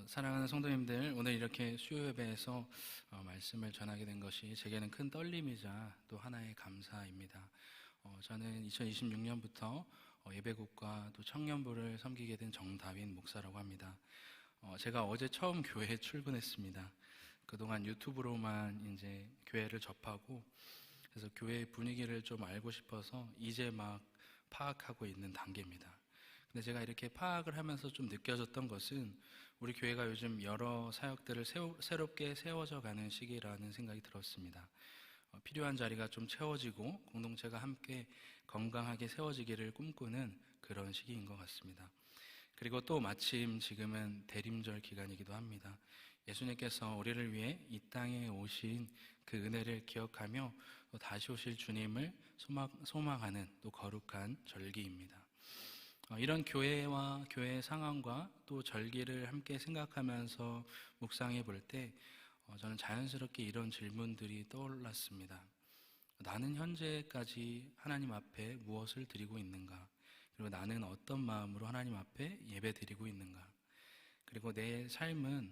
사랑하는 성도님들, 오늘 이렇게 수요 예배에서 말씀을 전하게 된 것이 제게는 큰 떨림이자 또 하나의 감사입니다. 저는 2026년부터 예배국과 또 청년부를 섬기게 된 정다윈 목사라고 합니다. 제가 어제 처음 교회에 출근했습니다. 그동안 유튜브로만 이제 교회를 접하고, 그래서 교회 분위기를 좀 알고 싶어서 이제 막 파악하고 있는 단계입니다. 근데 제가 이렇게 파악을 하면서 좀 느껴졌던 것은 우리 교회가 요즘 여러 사역들을 새롭게 세워져 가는 시기라는 생각이 들었습니다. 필요한 자리가 좀 채워지고 공동체가 함께 건강하게 세워지기를 꿈꾸는 그런 시기인 것 같습니다. 그리고 또 마침 지금은 대림절 기간이기도 합니다. 예수님께서 우리를 위해 이 땅에 오신 그 은혜를 기억하며 또 다시 오실 주님을 소망하는 또 거룩한 절기입니다. 이런 교회와 교회의 상황과 또 절기를 함께 생각하면서 묵상해 볼 때 저는 자연스럽게 이런 질문들이 떠올랐습니다. 나는 현재까지 하나님 앞에 무엇을 드리고 있는가? 그리고 나는 어떤 마음으로 하나님 앞에 예배 드리고 있는가? 그리고 내 삶은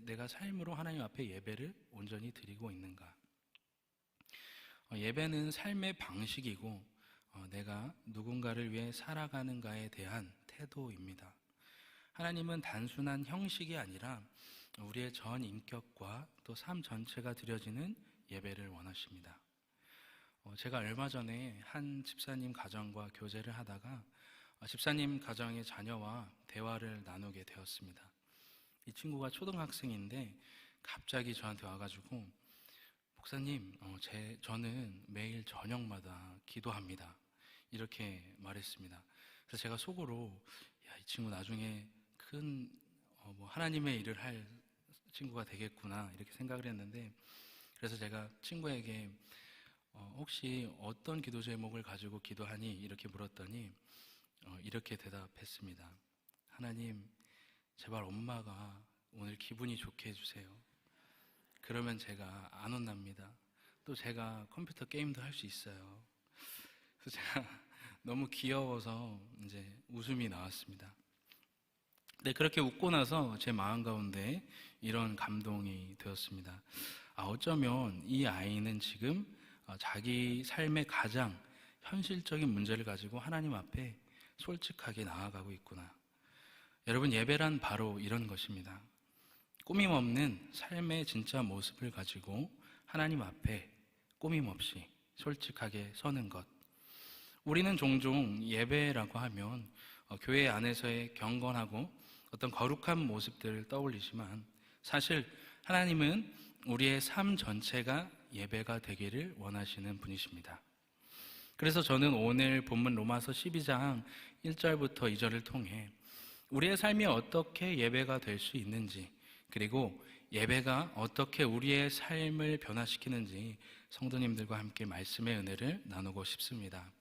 내가 삶으로 하나님 앞에 예배를 온전히 드리고 있는가? 예배는 삶의 방식이고 내가 누군가를 위해 살아가는가에 대한 태도입니다. 하나님은 단순한 형식이 아니라 우리의 전 인격과 또 삶 전체가 드려지는 예배를 원하십니다. 제가 얼마 전에 한 집사님 가정과 교제를 하다가 집사님 가정의 자녀와 대화를 나누게 되었습니다. 이 친구가 초등학생인데 갑자기 저한테 와가지고, 목사님, 저는 매일 저녁마다 기도합니다. 이렇게 말했습니다. 그래서 제가 속으로 이 친구 나중에 큰 하나님의 일을 할 친구가 되겠구나 이렇게 생각을 했는데, 그래서 제가 친구에게 혹시 어떤 기도 제목을 가지고 기도하니? 이렇게 물었더니 이렇게 대답했습니다. 하나님, 제발 엄마가 오늘 기분이 좋게 해주세요. 그러면 제가 안 혼납니다. 또 제가 컴퓨터 게임도 할 수 있어요. 그래서 제가 너무 귀여워서 이제 웃음이 나왔습니다. 네, 그렇게 웃고 나서 제 마음 가운데 이런 감동이 되었습니다. 어쩌면 이 아이는 지금 자기 삶의 가장 현실적인 문제를 가지고 하나님 앞에 솔직하게 나아가고 있구나. 여러분, 예배란 바로 이런 것입니다. 꾸밈 없는 삶의 진짜 모습을 가지고 하나님 앞에 꾸밈 없이 솔직하게 서는 것. 우리는 종종 예배라고 하면 교회 안에서의 경건하고 어떤 거룩한 모습들을 떠올리지만, 사실 하나님은 우리의 삶 전체가 예배가 되기를 원하시는 분이십니다. 그래서 저는 오늘 본문 로마서 12장 1절부터 2절을 통해 우리의 삶이 어떻게 예배가 될 수 있는지, 그리고 예배가 어떻게 우리의 삶을 변화시키는지 성도님들과 함께 말씀의 은혜를 나누고 싶습니다.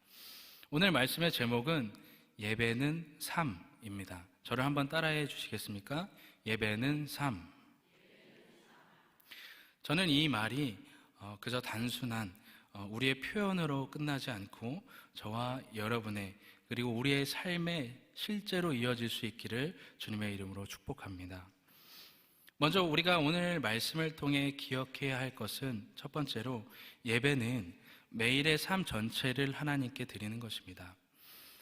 오늘 말씀의 제목은 예배는 삶입니다. 저를 한번 따라해 주시겠습니까? 예배는 삶. 저는 이 말이 그저 단순한 우리의 표현으로 끝나지 않고 저와 여러분의, 그리고 우리의 삶에 실제로 이어질 수 있기를 주님의 이름으로 축복합니다. 먼저 우리가 오늘 말씀을 통해 기억해야 할 것은, 첫 번째로 예배는 매일의 삶 전체를 하나님께 드리는 것입니다.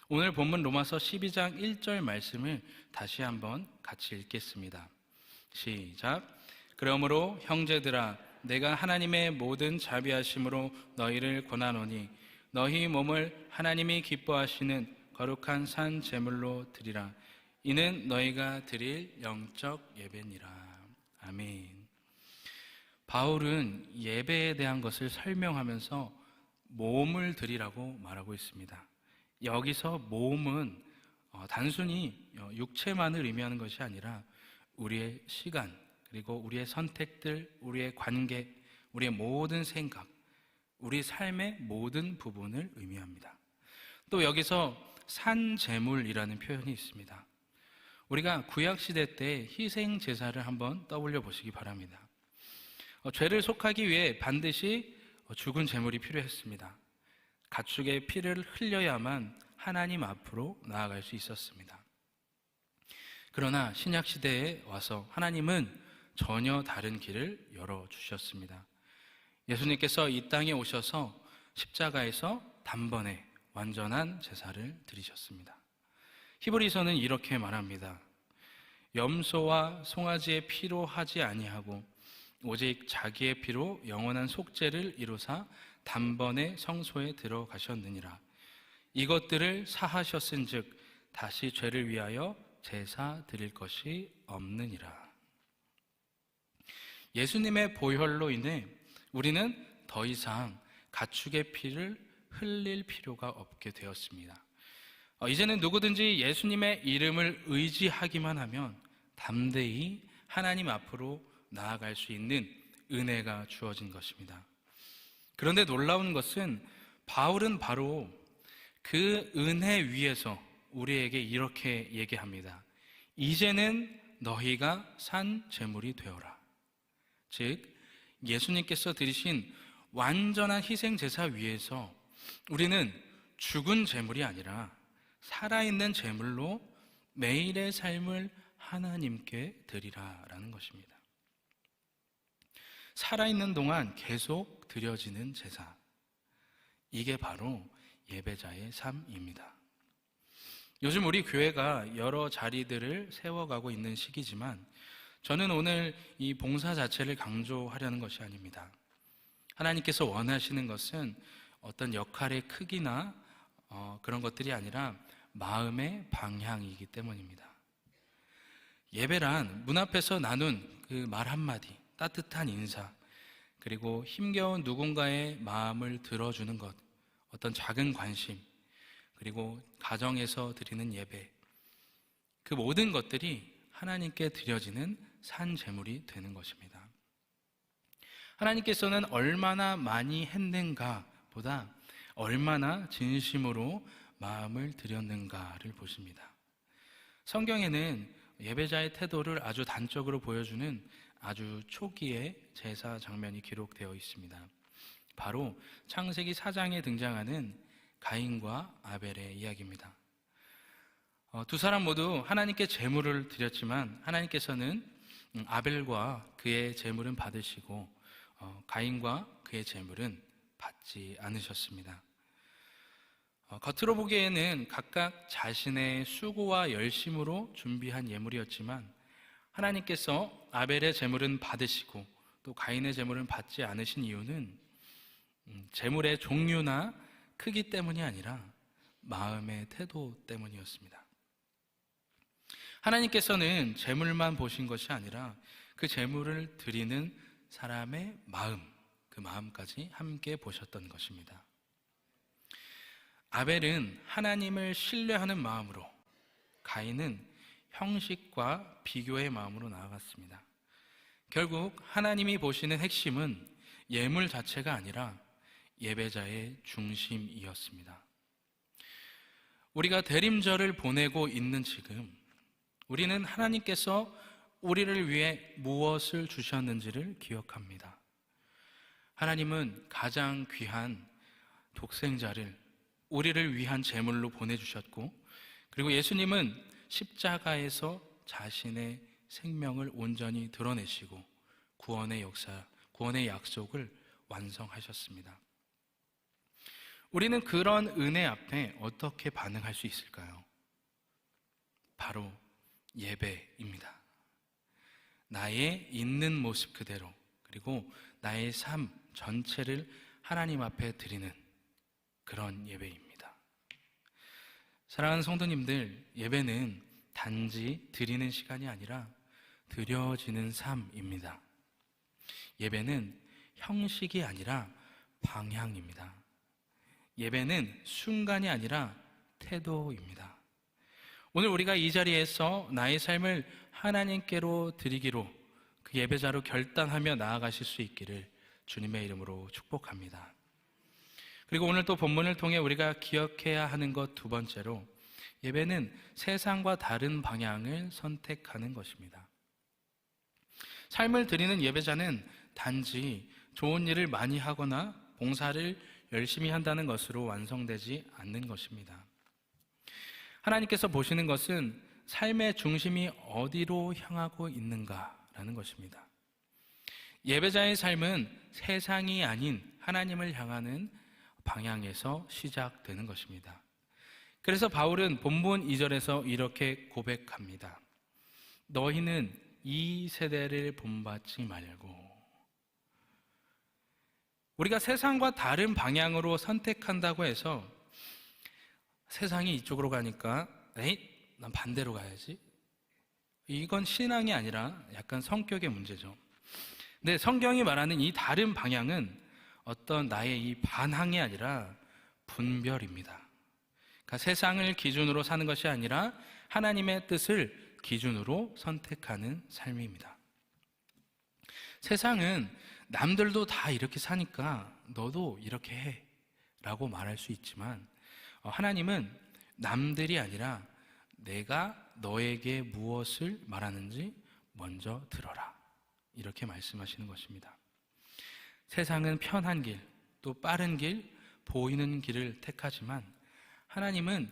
오늘 본문 로마서 12장 1절 말씀을 다시 한번 같이 읽겠습니다. 시작. 그러므로 형제들아, 내가 하나님의 모든 자비하심으로 너희를 권하노니 너희 몸을 하나님이 기뻐하시는 거룩한 산 제물로 드리라. 이는 너희가 드릴 영적 예배니라. 아멘. 바울은 예배에 대한 것을 설명하면서 몸을 드리라고 말하고 있습니다. 여기서 몸은 단순히 육체만을 의미하는 것이 아니라 우리의 시간, 그리고 우리의 선택들, 우리의 관계, 우리의 모든 생각, 우리 삶의 모든 부분을 의미합니다. 또 여기서 산제물이라는 표현이 있습니다. 우리가 구약시대 때 희생 제사를 한번 떠올려 보시기 바랍니다. 죄를 속하기 위해 반드시 죽은 제물이 필요했습니다. 가축의 피를 흘려야만 하나님 앞으로 나아갈 수 있었습니다. 그러나 신약 시대에 와서 하나님은 전혀 다른 길을 열어주셨습니다. 예수님께서 이 땅에 오셔서 십자가에서 단번에 완전한 제사를 드리셨습니다. 히브리서는 이렇게 말합니다. 염소와 송아지의 피로 하지 아니하고 오직 자기의 피로 영원한 속죄를 이루사 단번에 성소에 들어가셨느니라. 이것들을 사하셨은즉 다시 죄를 위하여 제사 드릴 것이 없느니라. 예수님의 보혈로 인해 우리는 더 이상 가축의 피를 흘릴 필요가 없게 되었습니다. 이제는 누구든지 예수님의 이름을 의지하기만 하면 담대히 하나님 앞으로 나아갈 수 있는 은혜가 주어진 것입니다. 그런데 놀라운 것은 바울은 바로 그 은혜 위에서 우리에게 이렇게 얘기합니다. 이제는 너희가 산 제물이 되어라. 즉 예수님께서 드리신 완전한 희생제사 위에서 우리는 죽은 제물이 아니라 살아있는 제물로 매일의 삶을 하나님께 드리라라는 것입니다. 살아있는 동안 계속 드려지는 제사, 이게 바로 예배자의 삶입니다. 요즘 우리 교회가 여러 자리들을 세워가고 있는 시기지만 저는 오늘 이 봉사 자체를 강조하려는 것이 아닙니다. 하나님께서 원하시는 것은 어떤 역할의 크기나 그런 것들이 아니라 마음의 방향이기 때문입니다. 예배란 문 앞에서 나눈 그 말 한마디, 따뜻한 인사, 그리고 힘겨운 누군가의 마음을 들어주는 것, 어떤 작은 관심, 그리고 가정에서 드리는 예배, 그 모든 것들이 하나님께 드려지는 산 제물이 되는 것입니다. 하나님께서는 얼마나 많이 했는가 보다 얼마나 진심으로 마음을 드렸는가를 보십니다. 성경에는 예배자의 태도를 아주 단적으로 보여주는 아주 초기의 제사 장면이 기록되어 있습니다. 바로 창세기 4장에 등장하는 가인과 아벨의 이야기입니다. 두 사람 모두 하나님께 제물을 드렸지만 하나님께서는 아벨과 그의 제물은 받으시고 가인과 그의 제물은 받지 않으셨습니다. 겉으로 보기에는 각각 자신의 수고와 열심으로 준비한 예물이었지만 하나님께서 아벨의 제물은 받으시고 또 가인의 제물은 받지 않으신 이유는 제물의 종류나 크기 때문이 아니라 마음의 태도 때문이었습니다. 하나님께서는 제물만 보신 것이 아니라 그 제물을 드리는 사람의 마음, 그 마음까지 함께 보셨던 것입니다. 아벨은 하나님을 신뢰하는 마음으로, 가인은 형식과 비교의 마음으로 나아갔습니다. 결국 하나님이 보시는 핵심은 예물 자체가 아니라 예배자의 중심이었습니다. 우리가 대림절을 보내고 있는 지금 우리는 하나님께서 우리를 위해 무엇을 주셨는지를 기억합니다. 하나님은 가장 귀한 독생자를 우리를 위한 제물로 보내주셨고, 그리고 예수님은 십자가에서 자신의 생명을 온전히 드러내시고 구원의 역사, 구원의 약속을 완성하셨습니다. 우리는 그런 은혜 앞에 어떻게 반응할 수 있을까요? 바로 예배입니다. 나의 있는 모습 그대로, 그리고 나의 삶 전체를 하나님 앞에 드리는 그런 예배입니다. 사랑하는 성도님들, 예배는 단지 드리는 시간이 아니라 드려지는 삶입니다. 예배는 형식이 아니라 방향입니다. 예배는 순간이 아니라 태도입니다. 오늘 우리가 이 자리에서 나의 삶을 하나님께로 드리기로 그 예배자로 결단하며 나아가실 수 있기를 주님의 이름으로 축복합니다. 그리고 오늘 또 본문을 통해 우리가 기억해야 하는 것 두 번째로, 예배는 세상과 다른 방향을 선택하는 것입니다. 삶을 드리는 예배자는 단지 좋은 일을 많이 하거나 봉사를 열심히 한다는 것으로 완성되지 않는 것입니다. 하나님께서 보시는 것은 삶의 중심이 어디로 향하고 있는가라는 것입니다. 예배자의 삶은 세상이 아닌 하나님을 향하는 방향에서 시작되는 것입니다. 그래서 바울은 본문 2절에서 이렇게 고백합니다. 너희는 이 세대를 본받지 말고. 우리가 세상과 다른 방향으로 선택한다고 해서 세상이 이쪽으로 가니까 난 반대로 가야지. 이건 신앙이 아니라 약간 성격의 문제죠. 근데 성경이 말하는 이 다른 방향은 어떤 나의 이 반항이 아니라 분별입니다. 그러니까 세상을 기준으로 사는 것이 아니라 하나님의 뜻을 기준으로 선택하는 삶입니다. 세상은 남들도 다 이렇게 사니까 너도 이렇게 해 라고 말할 수 있지만 하나님은 남들이 아니라 내가 너에게 무엇을 말하는지 먼저 들어라 이렇게 말씀하시는 것입니다. 세상은 편한 길, 또 빠른 길, 보이는 길을 택하지만 하나님은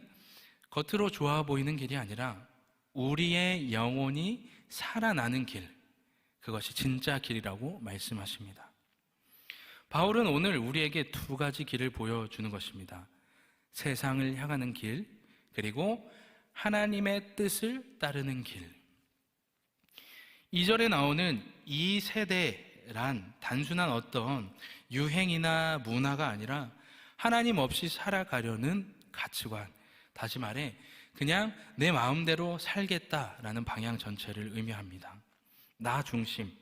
겉으로 좋아 보이는 길이 아니라 우리의 영혼이 살아나는 길, 그것이 진짜 길이라고 말씀하십니다. 바울은 오늘 우리에게 두 가지 길을 보여주는 것입니다. 세상을 향하는 길, 그리고 하나님의 뜻을 따르는 길. 2절에 나오는 이 세대란 단순한 어떤 유행이나 문화가 아니라 하나님 없이 살아가려는 가치관, 다시 말해 그냥 내 마음대로 살겠다라는 방향 전체를 의미합니다. 나 중심,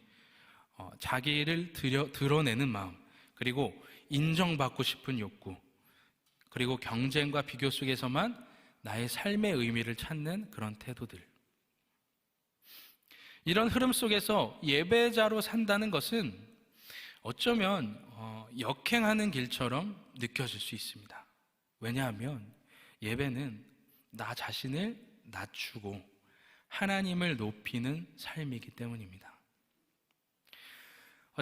자기를 드러내는 마음, 그리고 인정받고 싶은 욕구, 그리고 경쟁과 비교 속에서만 나의 삶의 의미를 찾는 그런 태도들. 이런 흐름 속에서 예배자로 산다는 것은 어쩌면 역행하는 길처럼 느껴질 수 있습니다. 왜냐하면 예배는 나 자신을 낮추고 하나님을 높이는 삶이기 때문입니다.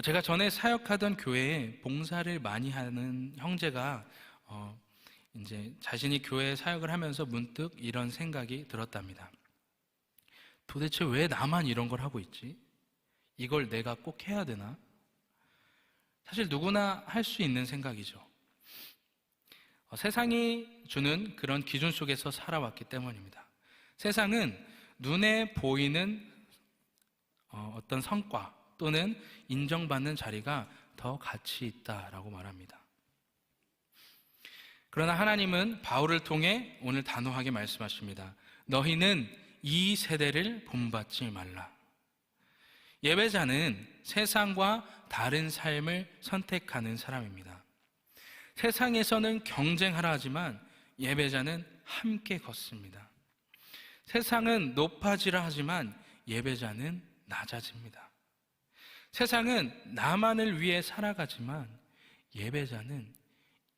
제가 전에 사역하던 교회에 봉사를 많이 하는 형제가 이제 자신이 교회 사역을 하면서 문득 이런 생각이 들었답니다. 도대체 왜 나만 이런 걸 하고 있지? 이걸 내가 꼭 해야 되나? 사실 누구나 할 수 있는 생각이죠. 세상이 주는 그런 기준 속에서 살아왔기 때문입니다. 세상은 눈에 보이는 어떤 성과 또는 인정받는 자리가 더 가치 있다라고 말합니다. 그러나 하나님은 바울을 통해 오늘 단호하게 말씀하십니다. 너희는 이 세대를 본받지 말라. 예배자는 세상과 다른 삶을 선택하는 사람입니다. 세상에서는 경쟁하라 하지만 예배자는 함께 걷습니다. 세상은 높아지라 하지만 예배자는 낮아집니다. 세상은 나만을 위해 살아가지만 예배자는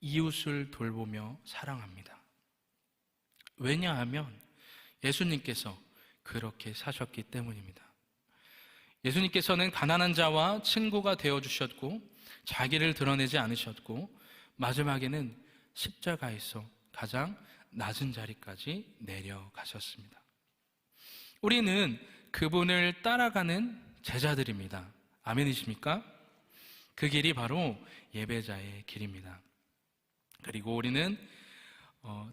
이웃을 돌보며 사랑합니다. 왜냐하면 예수님께서 그렇게 사셨기 때문입니다. 예수님께서는 가난한 자와 친구가 되어주셨고 자기를 드러내지 않으셨고 마지막에는 십자가에서 가장 낮은 자리까지 내려가셨습니다. 우리는 그분을 따라가는 제자들입니다. 아멘이십니까? 그 길이 바로 예배자의 길입니다. 그리고 우리는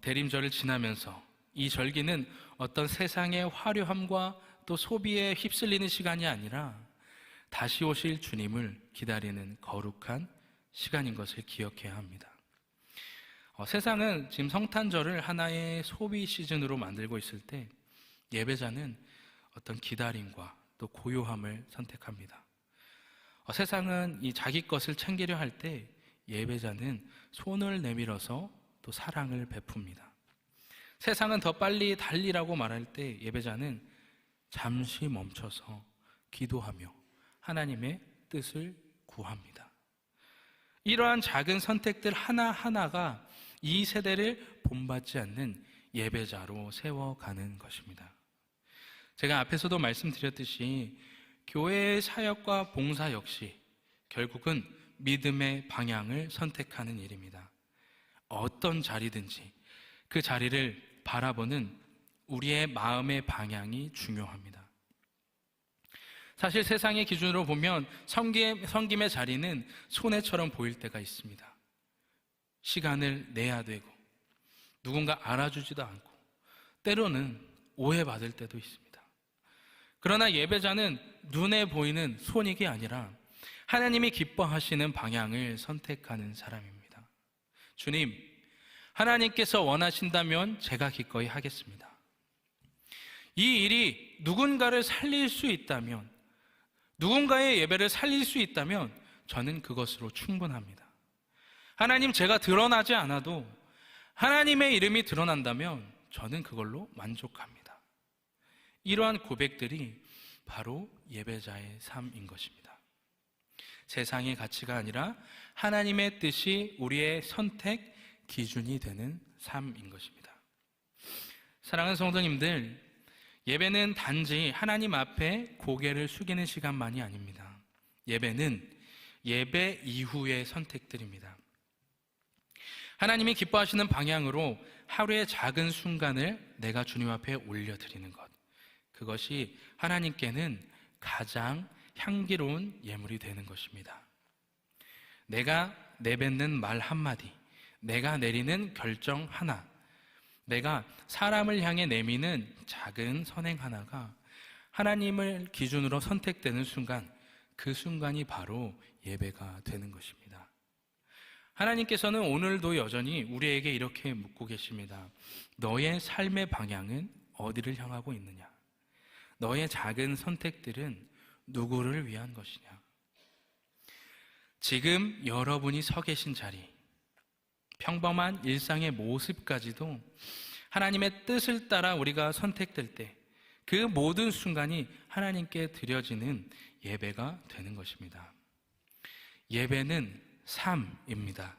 대림절을 지나면서 이 절기는 어떤 세상의 화려함과 또 소비에 휩쓸리는 시간이 아니라 다시 오실 주님을 기다리는 거룩한 시간인 것을 기억해야 합니다. 세상은 지금 성탄절을 하나의 소비 시즌으로 만들고 있을 때 예배자는 어떤 기다림과 또 고요함을 선택합니다. 세상은 이 자기 것을 챙기려 할 때 예배자는 손을 내밀어서 또 사랑을 베풉니다. 세상은 더 빨리 달리라고 말할 때 예배자는 잠시 멈춰서 기도하며 하나님의 뜻을 구합니다. 이러한 작은 선택들 하나하나가 이 세대를 본받지 않는 예배자로 세워가는 것입니다. 제가 앞에서도 말씀드렸듯이 교회의 사역과 봉사 역시 결국은 믿음의 방향을 선택하는 일입니다. 어떤 자리든지 그 자리를 바라보는 우리의 마음의 방향이 중요합니다. 사실 세상의 기준으로 보면 섬김의 자리는 손해처럼 보일 때가 있습니다. 시간을 내야 되고 누군가 알아주지도 않고 때로는 오해받을 때도 있습니다. 그러나 예배자는 눈에 보이는 손익이 아니라 하나님이 기뻐하시는 방향을 선택하는 사람입니다. 주님, 하나님께서 원하신다면 제가 기꺼이 하겠습니다. 이 일이 누군가를 살릴 수 있다면, 누군가의 예배를 살릴 수 있다면 저는 그것으로 충분합니다. 하나님, 제가 드러나지 않아도 하나님의 이름이 드러난다면 저는 그걸로 만족합니다. 이러한 고백들이 바로 예배자의 삶인 것입니다. 세상의 가치가 아니라 하나님의 뜻이 우리의 선택 기준이 되는 삶인 것입니다. 사랑하는 성도님들, 예배는 단지 하나님 앞에 고개를 숙이는 시간만이 아닙니다. 예배는 예배 이후의 선택들입니다. 하나님이 기뻐하시는 방향으로 하루의 작은 순간을 내가 주님 앞에 올려드리는 것, 그것이 하나님께는 가장 향기로운 예물이 되는 것입니다. 내가 내뱉는 말 한마디, 내가 내리는 결정 하나, 내가 사람을 향해 내미는 작은 선행 하나가 하나님을 기준으로 선택되는 순간, 그 순간이 바로 예배가 되는 것입니다. 하나님께서는 오늘도 여전히 우리에게 이렇게 묻고 계십니다. 너의 삶의 방향은 어디를 향하고 있느냐? 너의 작은 선택들은 누구를 위한 것이냐? 지금 여러분이 서 계신 자리, 평범한 일상의 모습까지도 하나님의 뜻을 따라 우리가 선택될 때 그 모든 순간이 하나님께 드려지는 예배가 되는 것입니다. 예배는 삶입니다.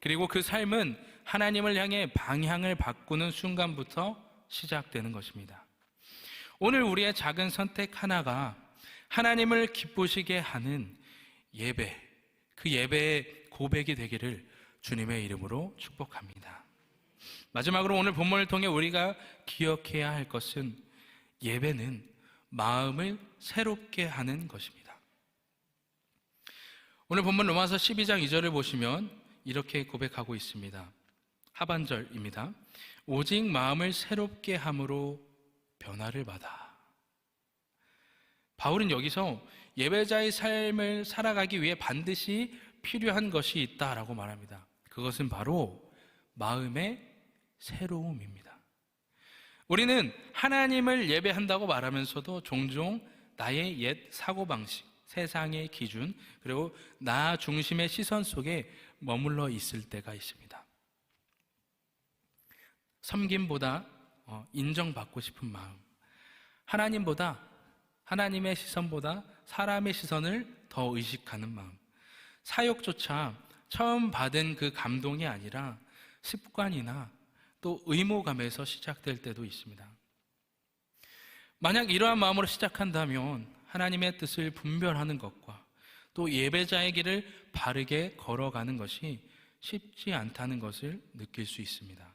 그리고 그 삶은 하나님을 향해 방향을 바꾸는 순간부터 시작되는 것입니다. 오늘 우리의 작은 선택 하나가 하나님을 기쁘시게 하는 예배, 그 예배의 고백이 되기를 주님의 이름으로 축복합니다. 마지막으로 오늘 본문을 통해 우리가 기억해야 할 것은 예배는 마음을 새롭게 하는 것입니다. 오늘 본문 로마서 12장 2절을 보시면 이렇게 고백하고 있습니다. 하반절입니다. 오직 마음을 새롭게 함으로 변화를 받아. 바울은 여기서 예배자의 삶을 살아가기 위해 반드시 필요한 것이 있다라고 말합니다. 그것은 바로 마음의 새로움입니다. 우리는 하나님을 예배한다고 말하면서도 종종 나의 옛 사고방식, 세상의 기준, 그리고 나 중심의 시선 속에 머물러 있을 때가 있습니다. 섬김보다 인정받고 싶은 마음, 하나님보다, 하나님의 시선보다 사람의 시선을 더 의식하는 마음, 사역조차 처음 받은 그 감동이 아니라 습관이나 또 의무감에서 시작될 때도 있습니다. 만약 이러한 마음으로 시작한다면 하나님의 뜻을 분별하는 것과 또 예배자의 길을 바르게 걸어가는 것이 쉽지 않다는 것을 느낄 수 있습니다.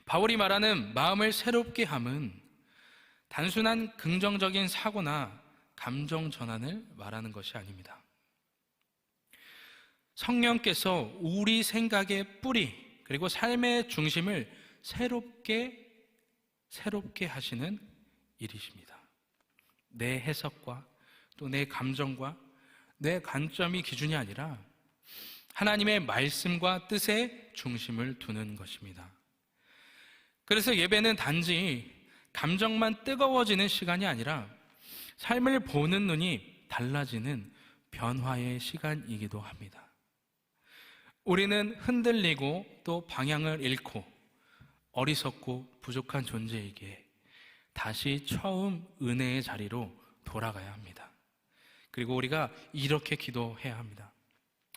바울이 말하는 마음을 새롭게 함은 단순한 긍정적인 사고나 감정 전환을 말하는 것이 아닙니다. 성령께서 우리 생각의 뿌리 그리고 삶의 중심을 새롭게 하시는 일이십니다. 내 해석과 또 내 감정과 내 관점이 기준이 아니라 하나님의 말씀과 뜻의 중심을 두는 것입니다. 그래서 예배는 단지 감정만 뜨거워지는 시간이 아니라 삶을 보는 눈이 달라지는 변화의 시간이기도 합니다. 우리는 흔들리고 또 방향을 잃고 어리석고 부족한 존재이기에 다시 처음 은혜의 자리로 돌아가야 합니다. 그리고 우리가 이렇게 기도해야 합니다.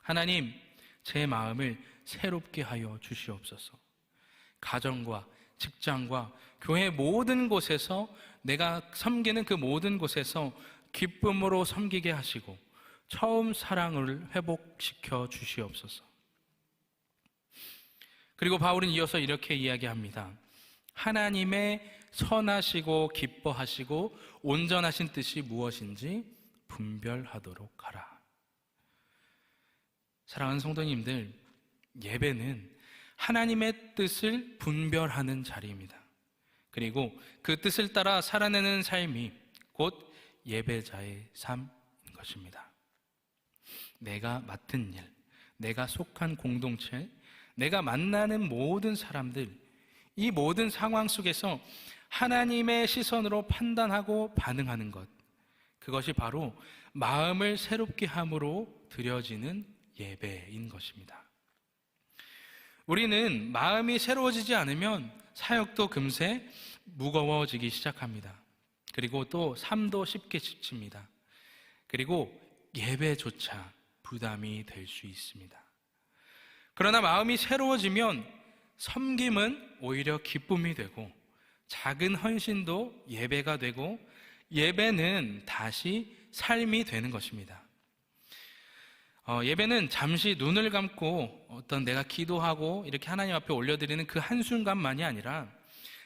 하나님, 제 마음을 새롭게 하여 주시옵소서. 가정과 직장과 교회 모든 곳에서 내가 섬기는 그 모든 곳에서 기쁨으로 섬기게 하시고 처음 사랑을 회복시켜 주시옵소서. 그리고 바울은 이어서 이렇게 이야기합니다. 하나님의 선하시고 기뻐하시고 온전하신 뜻이 무엇인지 분별하도록 하라. 사랑하는 성도님들, 예배는 하나님의 뜻을 분별하는 자리입니다. 그리고 그 뜻을 따라 살아내는 삶이 곧 예배자의 삶인 것입니다. 내가 맡은 일, 내가 속한 공동체, 내가 만나는 모든 사람들, 이 모든 상황 속에서 하나님의 시선으로 판단하고 반응하는 것, 그것이 바로 마음을 새롭게 함으로 드려지는 예배인 것입니다. 우리는 마음이 새로워지지 않으면 사역도 금세 무거워지기 시작합니다. 그리고 또 삶도 쉽게 지칩니다. 그리고 예배조차 부담이 될 수 있습니다. 그러나 마음이 새로워지면 섬김은 오히려 기쁨이 되고, 작은 헌신도 예배가 되고, 예배는 다시 삶이 되는 것입니다. 예배는 잠시 눈을 감고 어떤 내가 기도하고 이렇게 하나님 앞에 올려드리는 그 한순간만이 아니라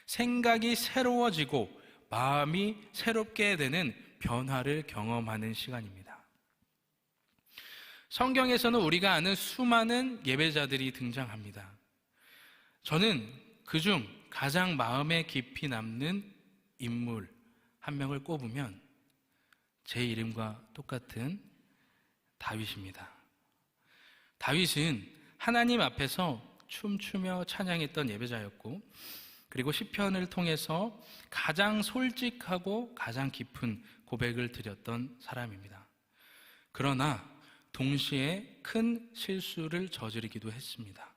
생각이 새로워지고 마음이 새롭게 되는 변화를 경험하는 시간입니다. 성경에서는 우리가 아는 수많은 예배자들이 등장합니다. 저는 그중 가장 마음에 깊이 남는 인물 한 명을 꼽으면 제 이름과 똑같은 다윗입니다. 다윗은 하나님 앞에서 춤추며 찬양했던 예배자였고, 그리고 시편을 통해서 가장 솔직하고 가장 깊은 고백을 드렸던 사람입니다. 그러나 동시에 큰 실수를 저지르기도 했습니다.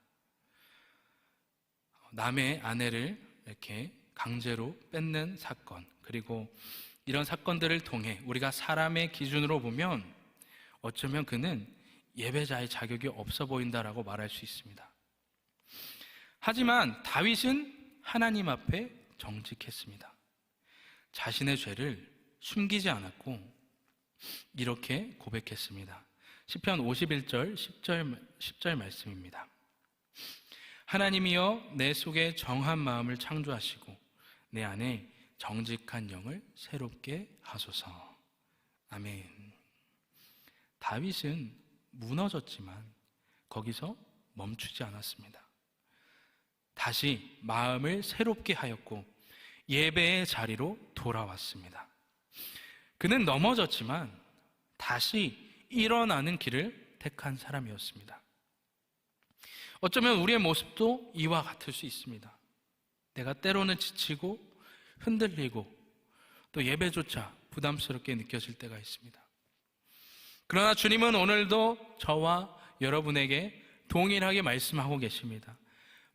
남의 아내를 이렇게 강제로 뺏는 사건, 그리고 이런 사건들을 통해 우리가 사람의 기준으로 보면 어쩌면 그는 예배자의 자격이 없어 보인다라고 말할 수 있습니다. 하지만 다윗은 하나님 앞에 정직했습니다. 자신의 죄를 숨기지 않았고 이렇게 고백했습니다. 시편 51절 10절 말씀입니다. 하나님이여, 내 속에 정한 마음을 창조하시고 내 안에 정직한 영을 새롭게 하소서. 아멘. 다윗은 무너졌지만 거기서 멈추지 않았습니다. 다시 마음을 새롭게 하였고 예배의 자리로 돌아왔습니다. 그는 넘어졌지만 다시 일어나는 길을 택한 사람이었습니다. 어쩌면 우리의 모습도 이와 같을 수 있습니다. 내가 때로는 지치고 흔들리고 또 예배조차 부담스럽게 느껴질 때가 있습니다. 그러나 주님은 오늘도 저와 여러분에게 동일하게 말씀하고 계십니다.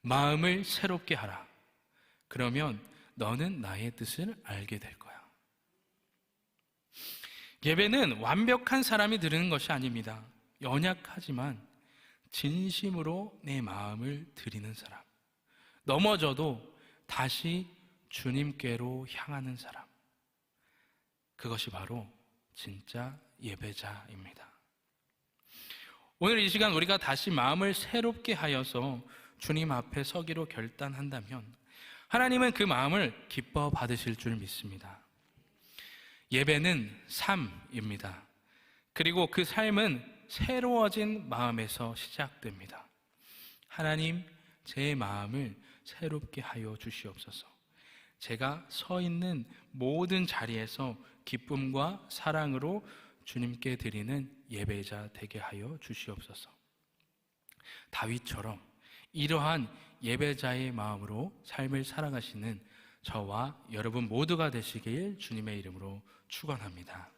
마음을 새롭게 하라. 그러면 너는 나의 뜻을 알게 될 거야. 예배는 완벽한 사람이 드리는 것이 아닙니다. 연약하지만 진심으로 내 마음을 드리는 사람, 넘어져도 다시 주님께로 향하는 사람, 그것이 바로 진짜 예배자입니다. 오늘 이 시간 우리가 다시 마음을 새롭게 하여서 주님 앞에 서기로 결단한다면 하나님은 그 마음을 기뻐 받으실 줄 믿습니다. 예배는 삶입니다. 그리고 그 삶은 새로워진 마음에서 시작됩니다. 하나님, 제 마음을 새롭게 하여 주시옵소서. 제가 서 있는 모든 자리에서 기쁨과 사랑으로 주님께 드리는 예배자 되게 하여 주시옵소서. 다윗처럼 이러한 예배자의 마음으로 삶을 살아가시는 저와 여러분 모두가 되시길 주님의 이름으로 축원합니다.